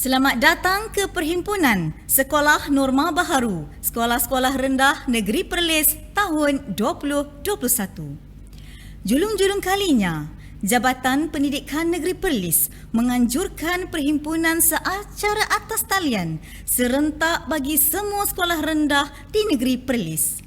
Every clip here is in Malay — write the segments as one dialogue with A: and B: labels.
A: Selamat datang ke Perhimpunan Sekolah Norma Baharu, Sekolah-Sekolah Rendah Negeri Perlis tahun 2021. Julung-julung kalinya, Jabatan Pendidikan Negeri Perlis menganjurkan perhimpunan secara atas talian serentak bagi semua sekolah rendah di Negeri Perlis.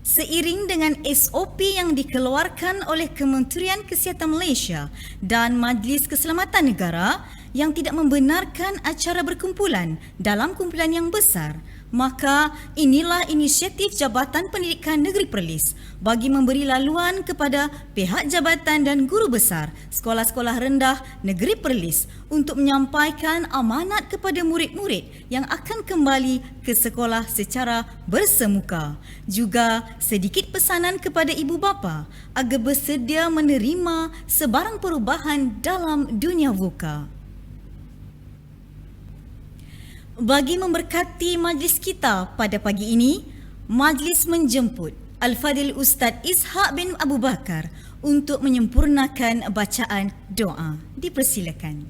A: Seiring dengan SOP yang dikeluarkan oleh Kementerian Kesihatan Malaysia dan Majlis Keselamatan Negara yang tidak membenarkan acara berkumpulan dalam kumpulan yang besar, maka inilah inisiatif Jabatan Pendidikan Negeri Perlis bagi memberi laluan kepada pihak jabatan dan guru besar sekolah-sekolah rendah Negeri Perlis untuk menyampaikan amanat kepada murid-murid yang akan kembali ke sekolah secara bersemuka. Juga sedikit pesanan kepada ibu bapa agar bersedia menerima sebarang perubahan dalam dunia VUCA. Bagi memberkati majlis kita pada pagi ini, majlis menjemput Al-Fadhil Ustaz Ishaq bin Abu Bakar untuk menyempurnakan bacaan doa. Dipersilakan.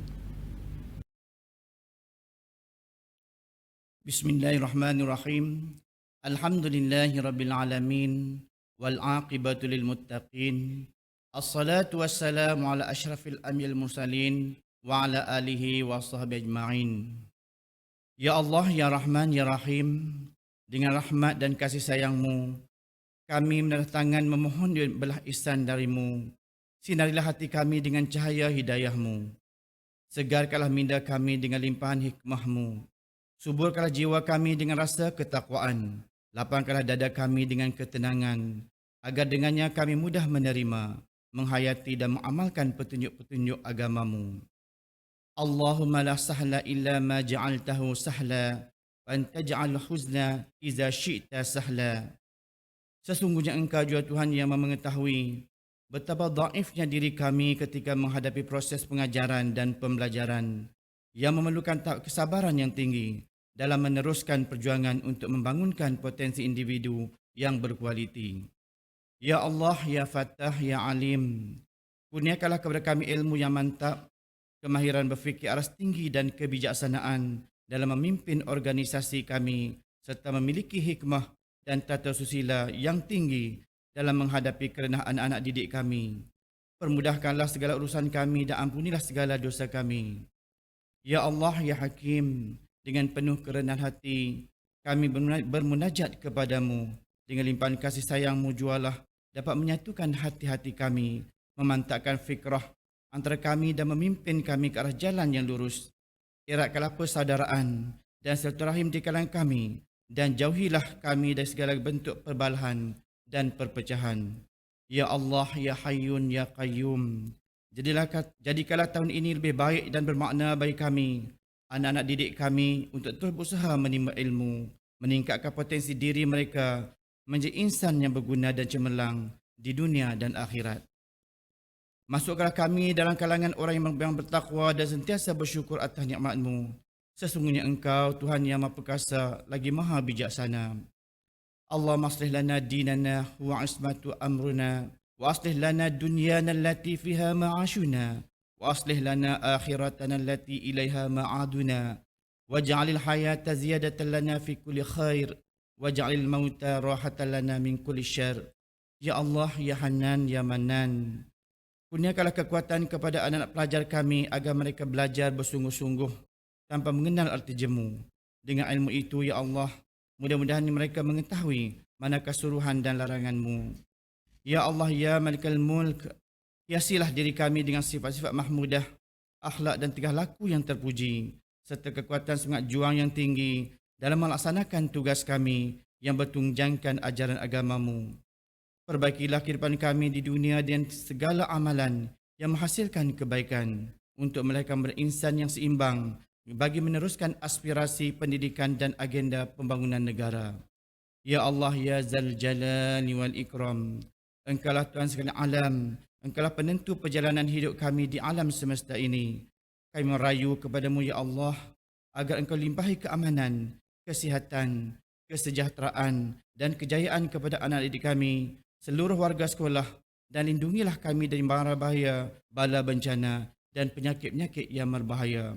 B: Bismillahirrahmanirrahim. Alhamdulillahirabbil alamin wal aqibatu lil muttaqin. Assalatu wassalamu ala asyrafil anbiya'il mursalin wa ala alihi wa sahbihi ajma'in. Ya Allah, Ya Rahman, Ya Rahim, dengan rahmat dan kasih sayang-Mu, kami menandatangan memohon belah ihsan dari-Mu. Sinarilah hati kami dengan cahaya hidayah-Mu. Segarkanlah minda kami dengan limpahan hikmah-Mu. Suburkanlah jiwa kami dengan rasa ketakwaan. Lapangkanlah dada kami dengan ketenangan, agar dengannya kami mudah menerima, menghayati dan mengamalkan petunjuk-petunjuk agama-Mu. Allahumma la sahla illa ma ja'altahu sahla wa anta ja'al huzna iza syi'ta sahla. Sesungguhnya Engkau juga Tuhan yang mengetahui betapa dhaifnya diri kami ketika menghadapi proses pengajaran dan pembelajaran yang memerlukan tahap kesabaran yang tinggi dalam meneruskan perjuangan untuk membangunkan potensi individu yang berkualiti. Ya Allah, Ya Fattah, Ya Alim, kurniakanlah kepada kami ilmu yang mantap, kemahiran berfikir aras tinggi dan kebijaksanaan dalam memimpin organisasi kami serta memiliki hikmah dan tata susila yang tinggi dalam menghadapi kerenah anak-anak didik kami. Permudahkanlah segala urusan kami dan ampunilah segala dosa kami. Ya Allah, Ya Hakim, dengan penuh kerendahan hati, kami bermunajat kepadamu. Dengan limpahan kasih sayang-Mu jualah dapat menyatukan hati-hati kami, memantapkan fikrah antara kami dan memimpin kami ke arah jalan yang lurus. Eratkanlah persaudaraan dan silaturahim di kalangan kami dan jauhilah kami dari segala bentuk perbalahan dan perpecahan. Ya Allah, Ya Hayyun, Ya Qayyum, jadikanlah tahun ini lebih baik dan bermakna bagi kami, anak-anak didik kami untuk terus berusaha menimba ilmu, meningkatkan potensi diri mereka menjadi insan yang berguna dan cemerlang di dunia dan akhirat. Masukkanlah kami dalam kalangan orang yang bertakwa dan sentiasa bersyukur atas nikmat-Mu. Sesungguhnya Engkau Tuhan yang Maha Perkasa lagi Maha Bijaksana. Allahumma aslih lana dinana wa ismatu amruna wa aslih lana dunyana allati fiha ma'ashuna wa aslih lana akhiratana allati ilaiha ma'aduna waj'alil hayata ziyadatan lana fi kulli khair waj'alil mauta rahatan lana min kulli syarr. Ya Allah, Ya Hanan, Ya Manan, kurniakanlah kekuatan kepada anak-anak pelajar kami agar mereka belajar bersungguh-sungguh tanpa mengenal arti jemu. Dengan ilmu itu, Ya Allah, mudah-mudahan mereka mengetahui manakah suruhan dan larangan-Mu. Ya Allah, Ya Malikal Mulk, hiasilah diri kami dengan sifat-sifat mahmudah, akhlak dan tingkah laku yang terpuji, serta kekuatan semangat juang yang tinggi dalam melaksanakan tugas kami yang bertunjangkan ajaran agama-Mu. Perbaikilah kehidupan kami di dunia dan segala amalan yang menghasilkan kebaikan untuk melahirkan berinsan yang seimbang bagi meneruskan aspirasi pendidikan dan agenda pembangunan negara. Ya Allah, Ya Zal Jalali wal Ikram, Engkaulah Tuhan segala alam, Engkaulah penentu perjalanan hidup kami di alam semesta ini. Kami merayu kepadamu, Ya Allah, agar Engkau limpahi keamanan, kesihatan, kesejahteraan dan kejayaan kepada anak didik kami, seluruh warga sekolah, dan lindungilah kami dari mara bahaya, bala bencana dan penyakit-penyakit yang berbahaya.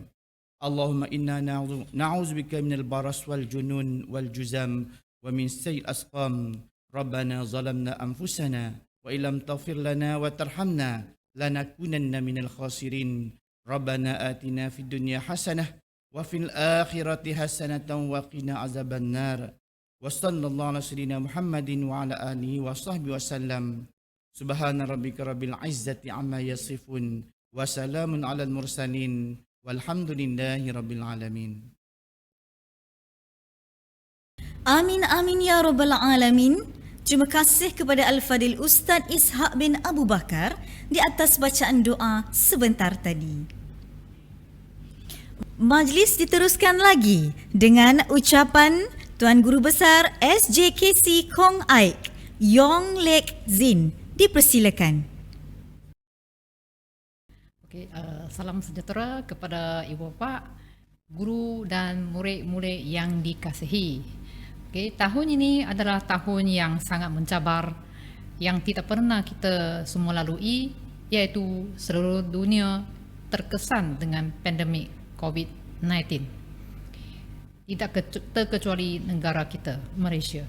B: Allahumma inna na'udzubika minal baras wal junun wal juzam wa min sayyi'il asqam. Rabbana zalamna anfusana wa illam taghfir lana wa tarhamna lanakunanna minal khasirin. Rabbana atina fid dunya hasanah wa fil akhirati hasanatan wa qina azaban nar. Wa sallallahu ala sayyidina Muhammadin wa ala alihi wa sahbihi wasallam. Subhana rabbika rabbil izzati amma yasifun wa salamun alal mursalin walhamdulillahi rabbil alamin.
A: Amin amin ya rabbal alamin. Terima kasih kepada Al-Fadil Ustaz Ishaq bin Abu Bakar di atas bacaan doa sebentar tadi. Majlis diteruskan lagi dengan ucapan Tuan Guru Besar SJKC Kong Aik, Yong Lek Zin. Dipersilakan.
C: Okey, salam sejahtera kepada Ibu Bapa, guru dan murid-murid yang dikasihi. Okey, tahun ini adalah tahun yang sangat mencabar yang tidak pernah kita semua lalui, iaitu seluruh dunia terkesan dengan pandemik COVID-19. Tidak terkecuali negara kita, Malaysia.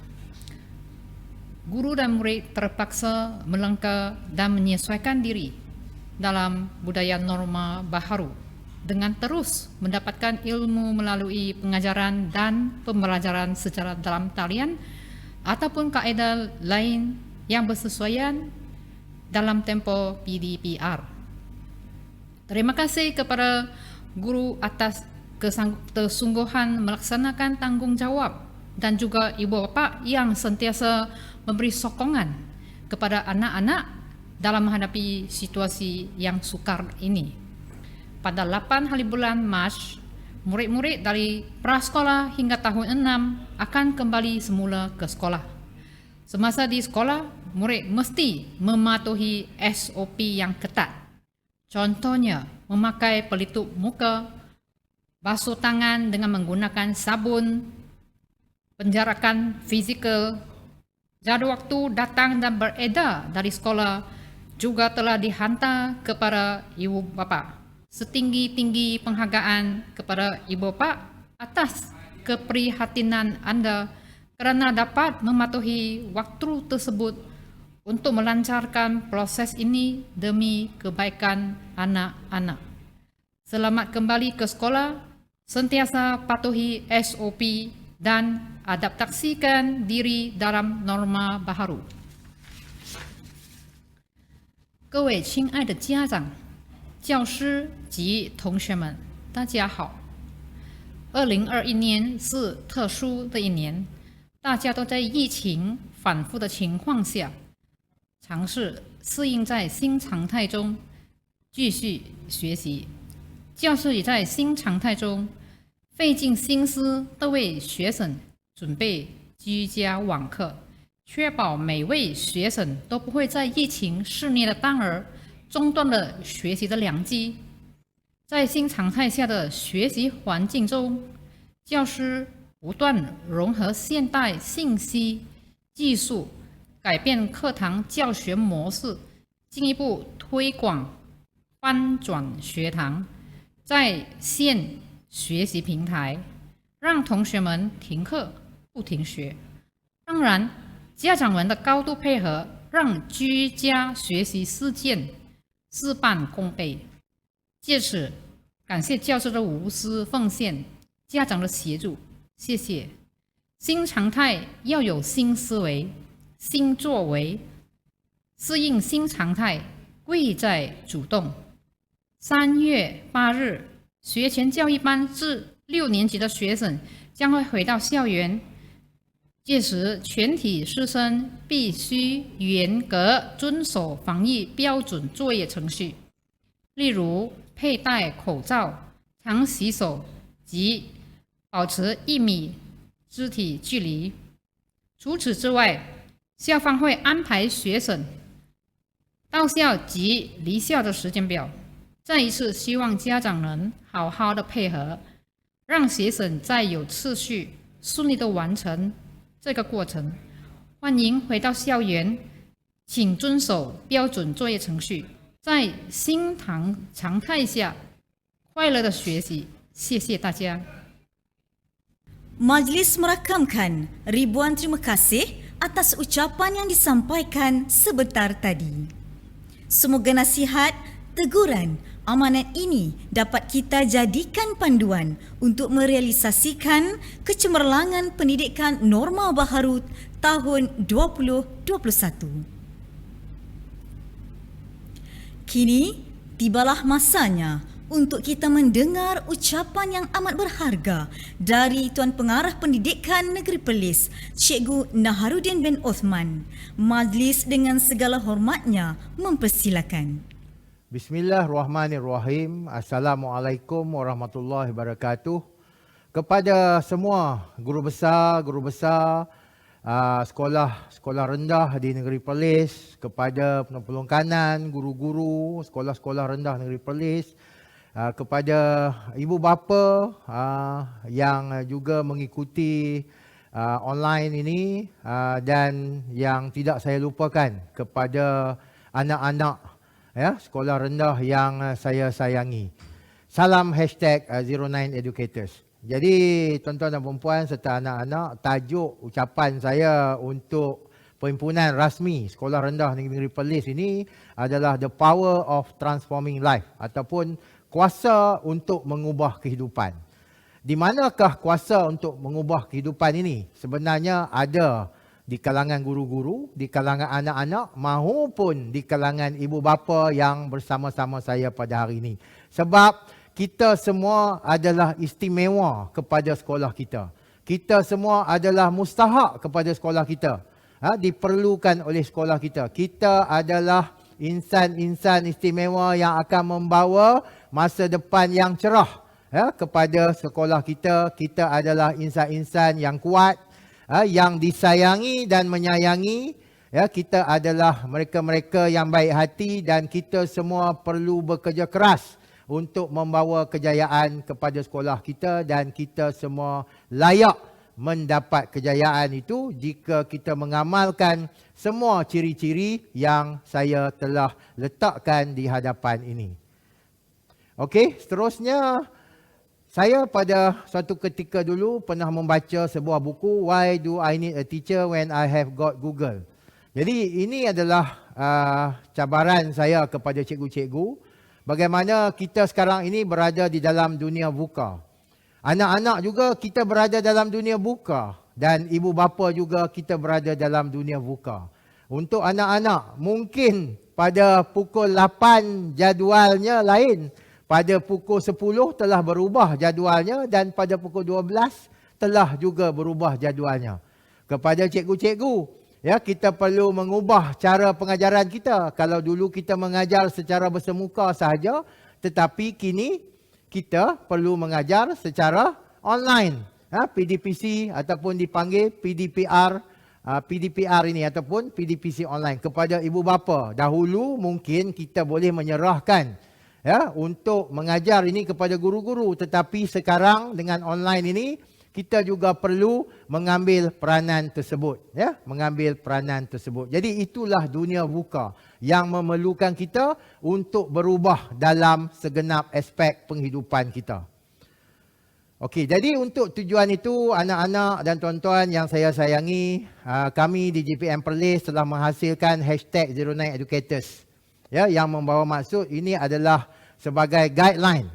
C: Guru dan murid terpaksa melangkah dan menyesuaikan diri dalam budaya norma baharu dengan terus mendapatkan ilmu melalui pengajaran dan pembelajaran secara dalam talian ataupun kaedah lain yang bersesuaian dalam tempoh PDPR. Terima kasih kepada guru atas kesungguhan melaksanakan tanggungjawab dan juga ibu bapa yang sentiasa memberi sokongan kepada anak-anak dalam menghadapi situasi yang sukar ini. Pada 8 hari bulan Mac, murid-murid dari prasekolah hingga tahun 6 akan kembali semula ke sekolah. Semasa di sekolah, murid mesti mematuhi SOP yang ketat. Contohnya, memakai pelitup muka, basuh tangan dengan menggunakan sabun, penjarakan fizikal, jadual waktu datang dan beredar dari sekolah juga telah dihantar kepada ibu bapa. Setinggi-tinggi penghargaan kepada ibu bapa atas keprihatinan Anda kerana dapat mematuhi waktu tersebut untuk melancarkan proses ini demi kebaikan anak-anak. Selamat kembali ke sekolah, sentiasa patuhi SOP dan adaptasikan diri dalam norma baharu. 各位亲爱的家长、教师及同学们，大家好。2021年是特殊的一年，大家都在疫情反复的情况下，尝试适应在新常态中继续学习。教师也在新常态中费尽心思地为学生准备居家网课，确保每位学生都不会在疫情肆虐的当儿中断了学习的良机。在新常态下的学习环境中，教师不断融合现代信息技术，改变课堂教学模式，进一步推广翻转学堂在线学习平台，让同学们停课不停学。当然，家长们的高度配合，让居家学习事件事半功倍。借此感谢教师的无私奉献，家长的协助，谢谢。新常态要有新思维、新作为，适应新常态，贵在主动。3月8日，学前教育班至6年级的学生将会回到校园，届时全体师生必须严格遵守防疫标准作业程序，例如佩戴口罩、常洗手及保持1米肢体距离。除此之外，校方会安排学生到校及离校的时间表。再一次希望家长能好好的配合，让学生在有次序、顺利的完成这个过程。欢迎回到校园，请遵守标准作业程序，在新常态下快乐的学习。谢谢大家。
A: Majlis merakamkan ribuan terima kasih atas ucapan yang disampaikan sebentar tadi. Semoga nasihat, teguran, amanat ini dapat kita jadikan panduan untuk merealisasikan kecemerlangan pendidikan norma baharu tahun 2021. Kini tibalah masanya untuk kita mendengar ucapan yang amat berharga dari Tuan Pengarah Pendidikan Negeri Perlis, Cikgu Naharuddin bin Osman. Majlis dengan segala hormatnya mempersilakan.
D: Bismillahirrahmanirrahim. Assalamualaikum warahmatullahi wabarakatuh. Kepada semua guru besar, sekolah rendah di Negeri Perlis, kepada penolong kanan, guru-guru sekolah-sekolah rendah Negeri Perlis, kepada ibu bapa yang juga mengikuti online ini, dan yang tidak saya lupakan kepada anak-anak sekolah rendah yang saya sayangi. Salam #09educators. Jadi tuan-tuan dan puan serta anak-anak, tajuk ucapan saya untuk perhimpunan rasmi Sekolah Rendah Negeri Perlis ini adalah The Power of Transforming Life, ataupun kuasa untuk mengubah kehidupan. Di manakah kuasa untuk mengubah kehidupan ini? Sebenarnya ada di kalangan guru-guru, di kalangan anak-anak, mahupun di kalangan ibu bapa yang bersama-sama saya pada hari ini. Sebab kita semua adalah istimewa kepada sekolah kita. Kita semua adalah mustahak kepada sekolah kita. Diperlukan oleh sekolah kita. Kita adalah insan-insan istimewa yang akan membawa masa depan yang cerah kepada sekolah kita. Kita adalah insan-insan yang kuat, yang disayangi dan menyayangi. Kita adalah mereka-mereka yang baik hati dan kita semua perlu bekerja keras untuk membawa kejayaan kepada sekolah kita, dan kita semua layak mendapat kejayaan itu jika kita mengamalkan semua ciri-ciri yang saya telah letakkan di hadapan ini. Okey, seterusnya saya pada suatu ketika dulu pernah membaca sebuah buku, Why Do I Need a Teacher When I Have Got Google. Jadi ini adalah cabaran saya kepada cikgu-cikgu. Bagaimana kita sekarang ini berada di dalam dunia VUCA. Anak-anak juga kita berada dalam dunia VUCA. Dan ibu bapa juga kita berada dalam dunia VUCA. Untuk anak-anak, mungkin pada pukul 8 jadualnya lain. Pada pukul 10 telah berubah jadualnya dan pada pukul 12 telah juga berubah jadualnya. Kepada cikgu-cikgu, ya, kita perlu mengubah cara pengajaran kita. Kalau dulu kita mengajar secara bersemuka sahaja, tetapi kini kita perlu mengajar secara online. PDPC ataupun dipanggil PDPR ini ataupun PDPC online. Kepada ibu bapa, dahulu mungkin kita boleh menyerahkan untuk mengajar ini kepada guru-guru, tetapi sekarang dengan online ini kita juga perlu mengambil peranan tersebut, mengambil peranan tersebut. Jadi itulah dunia VUCA yang memerlukan kita untuk berubah dalam segenap aspek penghidupan kita. Okey, jadi untuk tujuan itu, anak-anak dan tuan-tuan yang saya sayangi, kami di JPM Perlis telah menghasilkan #09educators, yang membawa maksud ini adalah sebagai guideline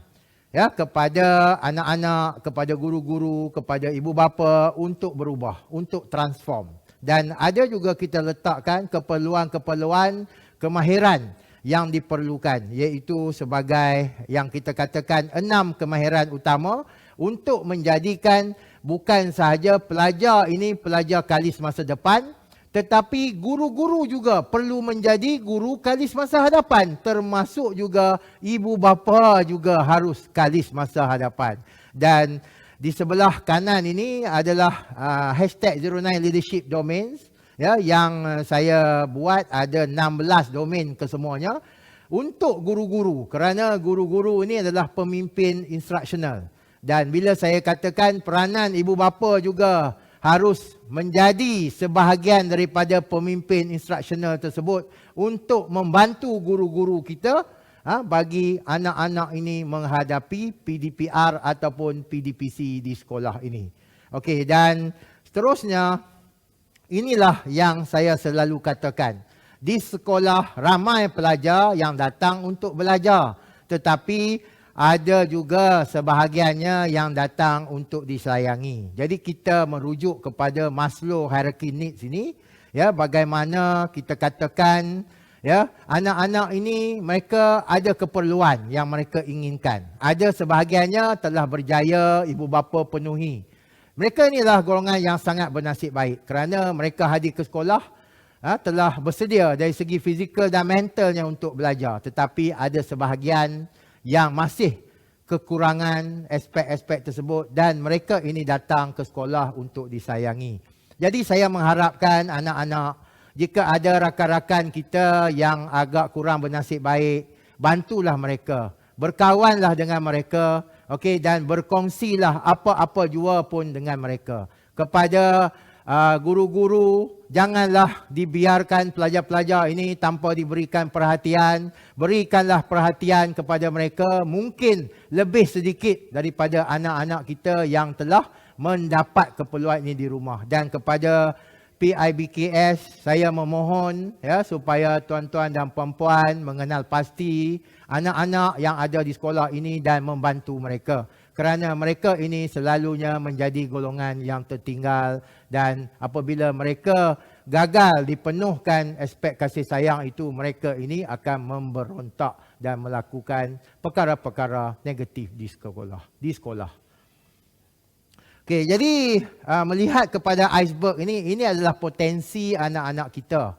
D: kepada anak-anak, kepada guru-guru, kepada ibu bapa untuk berubah, untuk transform. Dan ada juga kita letakkan keperluan-keperluan kemahiran yang diperlukan, iaitu sebagai yang kita katakan 6 kemahiran utama untuk menjadikan bukan sahaja pelajar ini pelajar kalis masa depan, tetapi guru-guru juga perlu menjadi guru kalis masa hadapan. Termasuk juga ibu bapa juga harus kalis masa hadapan. Dan di sebelah kanan ini adalah #09leadership domains, yang saya buat ada 16 domain kesemuanya untuk guru-guru. Kerana guru-guru ini adalah pemimpin instruksional. Dan bila saya katakan peranan ibu bapa juga harus menjadi sebahagian daripada pemimpin instruksional tersebut untuk membantu guru-guru kita bagi anak-anak ini menghadapi PDPR ataupun PDPC di sekolah ini. Okey, dan seterusnya inilah yang saya selalu katakan. Di sekolah ramai pelajar yang datang untuk belajar, tetapi ada juga sebahagiannya yang datang untuk disayangi. Jadi kita merujuk kepada Maslow hierarchy needs ini, bagaimana kita katakan anak-anak ini mereka ada keperluan yang mereka inginkan. Ada sebahagiannya telah berjaya ibu bapa penuhi. Mereka inilah golongan yang sangat bernasib baik kerana mereka hadir ke sekolah telah bersedia dari segi fizikal dan mentalnya untuk belajar. Tetapi ada sebahagian yang masih kekurangan aspek-aspek tersebut dan mereka ini datang ke sekolah untuk disayangi. Jadi saya mengharapkan anak-anak, jika ada rakan-rakan kita yang agak kurang bernasib baik, bantulah mereka. Berkawanlah dengan mereka, dan berkongsilah apa-apa jua pun dengan mereka. Kepada guru-guru, janganlah dibiarkan pelajar-pelajar ini tanpa diberikan perhatian. Berikanlah perhatian kepada mereka, mungkin lebih sedikit daripada anak-anak kita yang telah mendapat keperluan ini di rumah. Dan kepada PIBKS, saya memohon supaya tuan-tuan dan puan-puan mengenal pasti anak-anak yang ada di sekolah ini dan membantu mereka. Kerana mereka ini selalunya menjadi golongan yang tertinggal dan apabila mereka gagal dipenuhkan aspek kasih sayang itu, mereka ini akan memberontak dan melakukan perkara-perkara negatif di sekolah. Okey, jadi melihat kepada iceberg ini adalah potensi anak-anak kita.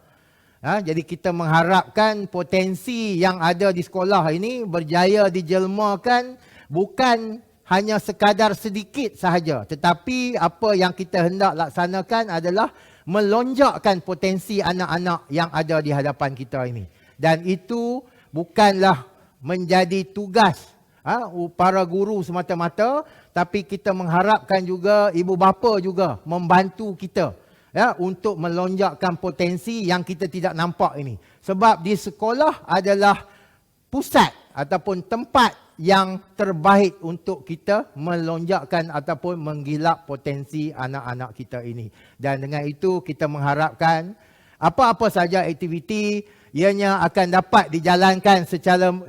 D: Jadi kita mengharapkan potensi yang ada di sekolah ini berjaya dijelmakan bukan hanya sekadar sedikit sahaja, tetapi apa yang kita hendak laksanakan adalah melonjakkan potensi anak-anak yang ada di hadapan kita ini. Dan itu bukanlah menjadi tugas para guru semata-mata, tapi kita mengharapkan juga ibu bapa juga membantu kita untuk melonjakkan potensi yang kita tidak nampak ini. Sebab di sekolah adalah pusat ataupun tempat yang terbaik untuk kita melonjakkan ataupun menggilap potensi anak-anak kita ini. Dan dengan itu kita mengharapkan apa-apa saja aktiviti ianya akan dapat dijalankan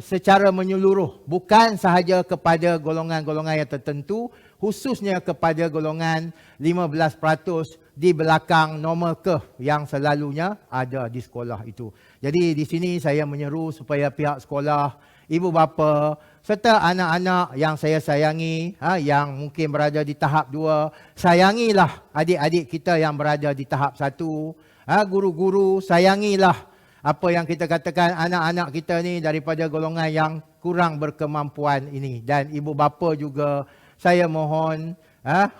D: secara menyeluruh, bukan sahaja kepada golongan-golongan yang tertentu, khususnya kepada golongan 15% di belakang normal curve yang selalunya ada di sekolah itu. Jadi di sini saya menyeru supaya pihak sekolah, ibu bapa serta anak-anak yang saya sayangi, yang mungkin berada di tahap 2, sayangilah adik-adik kita yang berada di tahap 1. Guru-guru, sayangilah apa yang kita katakan anak-anak kita ni daripada golongan yang kurang berkemampuan ini. Dan ibu bapa juga saya mohon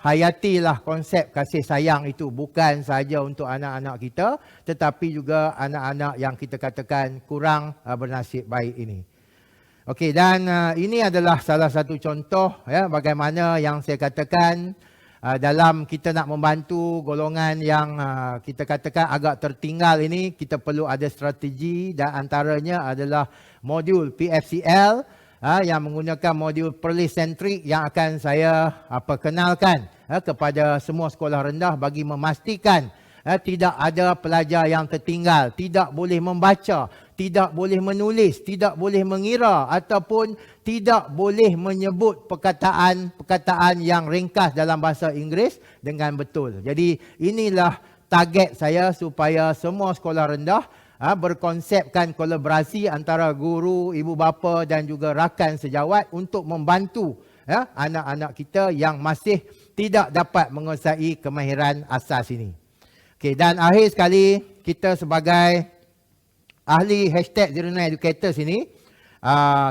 D: hayatilah konsep kasih sayang itu, bukan sahaja untuk anak-anak kita tetapi juga anak-anak yang kita katakan kurang bernasib baik ini. Okey, dan ini adalah salah satu contoh bagaimana yang saya katakan dalam kita nak membantu golongan yang kita katakan agak tertinggal ini, kita perlu ada strategi dan antaranya adalah modul PFCL yang menggunakan modul Perlis Centric yang akan saya perkenalkan kepada semua sekolah rendah bagi memastikan tidak ada pelajar yang tertinggal, tidak boleh membaca, tidak boleh menulis, tidak boleh mengira ataupun tidak boleh menyebut perkataan yang ringkas dalam bahasa Inggeris dengan betul. Jadi inilah target saya supaya semua sekolah rendah berkonsepkan kolaborasi antara guru, ibu bapa dan juga rakan sejawat untuk membantu anak-anak kita yang masih tidak dapat menguasai kemahiran asas ini. Okey, dan akhir sekali, kita sebagai ahli #09educators ini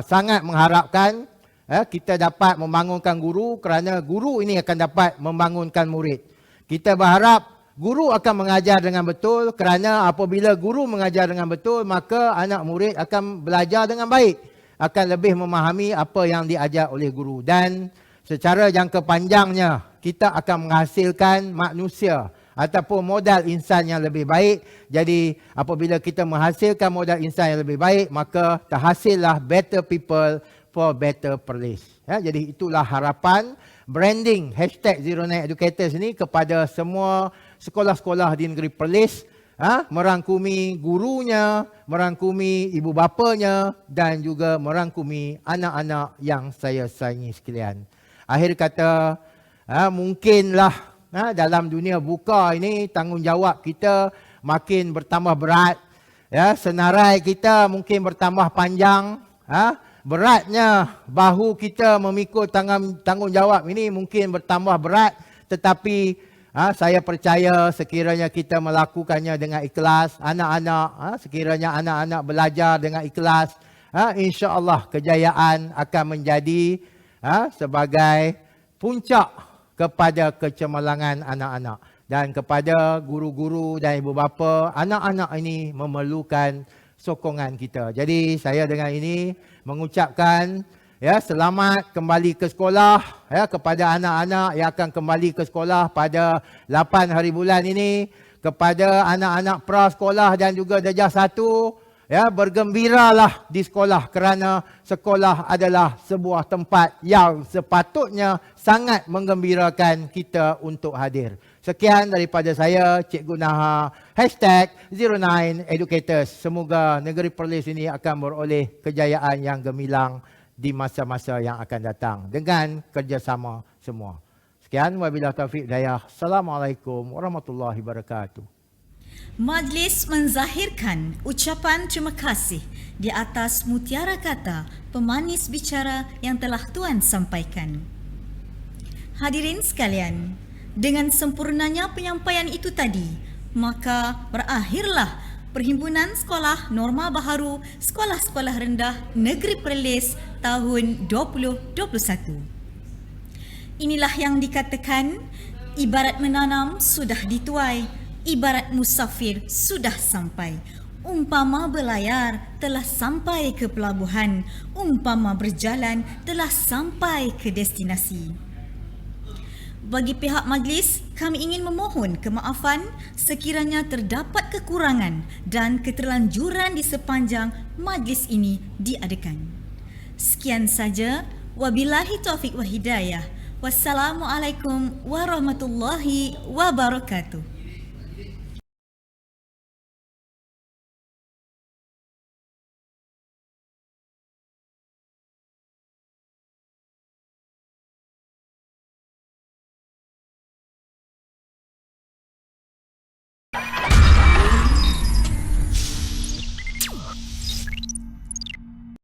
D: sangat mengharapkan kita dapat membangunkan guru kerana guru ini akan dapat membangunkan murid. Kita berharap guru akan mengajar dengan betul kerana apabila guru mengajar dengan betul maka anak murid akan belajar dengan baik, akan lebih memahami apa yang diajar oleh guru dan secara jangka panjangnya kita akan menghasilkan manusia ataupun modal insan yang lebih baik. Jadi apabila kita menghasilkan modal insan yang lebih baik, maka terhasillah better people for better Perlis. Jadi itulah harapan branding #09educators ini kepada semua sekolah-sekolah di negeri Perlis, merangkumi gurunya, merangkumi ibu bapanya dan juga merangkumi anak-anak yang saya sayangi sekalian. Akhir kata, mungkinlah dalam dunia buka ini tanggungjawab kita makin bertambah berat, senarai kita mungkin bertambah panjang, beratnya bahu kita memikul tanggungjawab ini mungkin bertambah berat, tetapi saya percaya sekiranya kita melakukannya dengan ikhlas, anak-anak sekiranya anak-anak belajar dengan ikhlas, insya-Allah kejayaan akan menjadi sebagai puncak kepada kecemerlangan anak-anak. Dan kepada guru-guru dan ibu bapa, anak-anak ini memerlukan sokongan kita. Jadi saya dengan ini mengucapkan selamat kembali ke sekolah kepada anak-anak yang akan kembali ke sekolah pada 8 hari bulan ini. Kepada anak-anak prasekolah dan juga darjah 1, bergembiralah di sekolah kerana sekolah adalah sebuah tempat yang sepatutnya sangat menggembirakan kita untuk hadir. Sekian daripada saya, Cikgu Naha, #09educators. Semoga negeri Perlis ini akan beroleh kejayaan yang gemilang di masa-masa yang akan datang dengan kerjasama semua. Sekian, wabillahi taufiq hidayah. Assalamualaikum warahmatullahi wabarakatuh.
A: Majlis menzahirkan ucapan terima kasih di atas mutiara kata pemanis bicara yang telah Tuan sampaikan. Hadirin sekalian, dengan sempurnanya penyampaian itu tadi, maka berakhirlah Perhimpunan Sekolah Norma Baharu Sekolah-Sekolah Rendah Negeri Perlis tahun 2021. Inilah yang dikatakan ibarat menanam sudah dituai, ibarat musafir sudah sampai. Umpama berlayar telah sampai ke pelabuhan, umpama berjalan telah sampai ke destinasi. Bagi pihak majlis, kami ingin memohon kemaafan sekiranya terdapat kekurangan dan keterlanjuran di sepanjang majlis ini diadakan. Sekian saja. Wabillahi taufik wa hidayah. Wassalamualaikum warahmatullahi wabarakatuh.